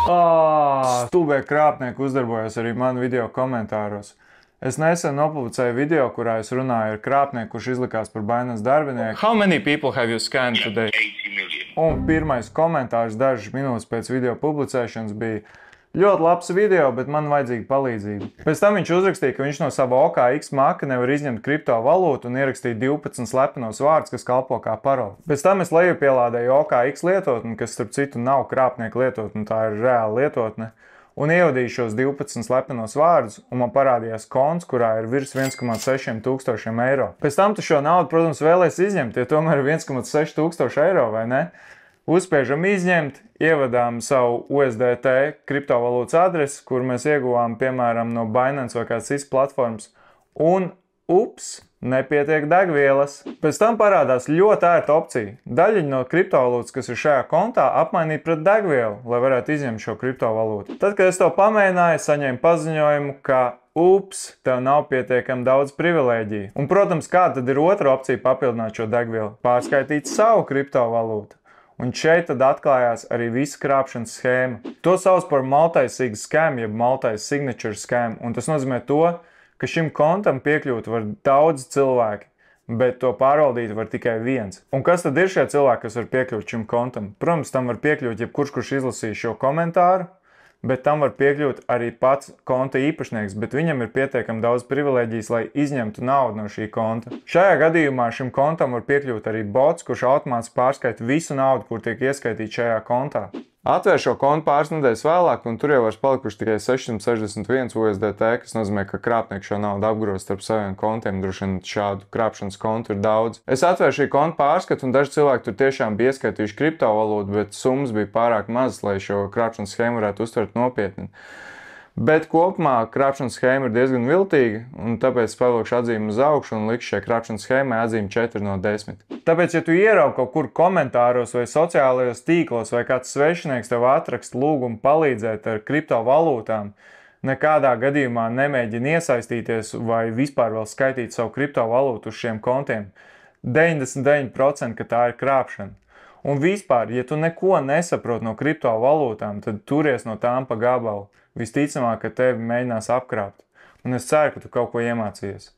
Stulbie krāpnieki uzdarbojas arī manu video komentāros. Es nesen nopublicēju video, kurā es runāju ar krāpnieku, kurš izlikās par Binance darbinieku. How many people have you scanned today? 80 million. Un pirmais komentārs dažas minūtes pēc video publicēšanas bija: ļoti labs video, bet man vajadzīga palīdzība. Pēc tam viņš uzrakstīja, ka viņš no sava OKX maka nevar izņemt kriptovalūtu un ierakstīja 12 slepenos vārdus, kas kalpo kā paroli. Pēc tam es lejupielādēju OKX lietotni, kas starp citu nav krāpnieku lietotne, tā ir reāla lietotne, un ievadīju šos 12 slepenos vārdus, un man parādījās konts, kurā ir virs 1,6 tūkstošiem eiro. Pēc tam tu šo naudu, protams, vēlies izņemt, ja tomēr ir 1,6 tūkstoši eiro, vai ne? Uzspiežam izņemt, ievadām savu USDT kriptovalūtas adresi, kur mēs ieguvām, piemēram, no Binance vai kāds cits platformas, un ups, nepietiek degvielas. Pēc tam parādās ļoti ērta opcija. Daļiņu no kriptovalūtas, kas ir šajā kontā, apmainīt pret degvielu, lai varētu izņemt šo kriptovalūtu. Tad, kad es to pamēģināju, saņēmu paziņojumu, ka ups, tev nav pietiekami daudz privilēģiju. Un, protams, kā tad ir otra opcija papildināt šo degvielu? Pārskaitīt savu kriptovalūtu. Un šeit tad atklājās arī visa krāpšanas schēma. To sauc par multi-sig scam, jeb multi-signature scam, un tas nozīmē to, ka šim kontam piekļūt var daudz cilvēki, bet to pārvaldīt var tikai viens. Un kas tad ir šie cilvēki, kas var piekļūt šim kontam? Protams, tam var piekļūt jebkurš, kurš izlasīja šo komentāru, bet tam var piekļūt arī pats konta īpašnieks, bet viņam ir pietiekami daudz privilēģijas, lai izņemtu naudu no šī konta. Šajā gadījumā šim kontam var piekļūt arī bots, kurš automātiski pārskaita visu naudu, kur tiek ieskaitīta šajā kontā. Atvēr šo kontu pāris nedēļas vēlāk, un tur jau vairs palikuši tikai 661 USDT, kas nozīmē, ka krāpnieki šo naudu apgros starp saviem kontiem. Droši vien šādu krāpšanas kontu ir daudz. Es atvēru šī konta pārskatu, un daži cilvēki tur tiešām bija ieskaitījuši kriptovalūtu, bet summas bija pārāk mazas, lai šo krāpšanas schēmu varētu uztvert nopietni. Bet kopumā krāpšanas schēma ir diezgan viltīga, un tāpēc es pavilkšu atzīmi uz augšu un likšu šai krāpšanas schēmai atzīmi 4 no 10. Tāpēc, ja tu ieraugi kaut kur komentāros vai sociālajos tīklos vai kāds svešinieks tev atrakst lūgumu palīdzēt ar kriptovalūtām, nekādā gadījumā nemēģini iesaistīties vai vispār vēl skaitīt savu kriptovalūtu uz šiem kontiem. 99%, ka tā ir krāpšana. Un vispār, ja tu neko nesaproti no kriptovalūtām, tad turies no tām pa gabalu. Visticamāk, ka tevi mēģinās apkrāpt. Un es ceru, ka tu kaut ko iemācījies.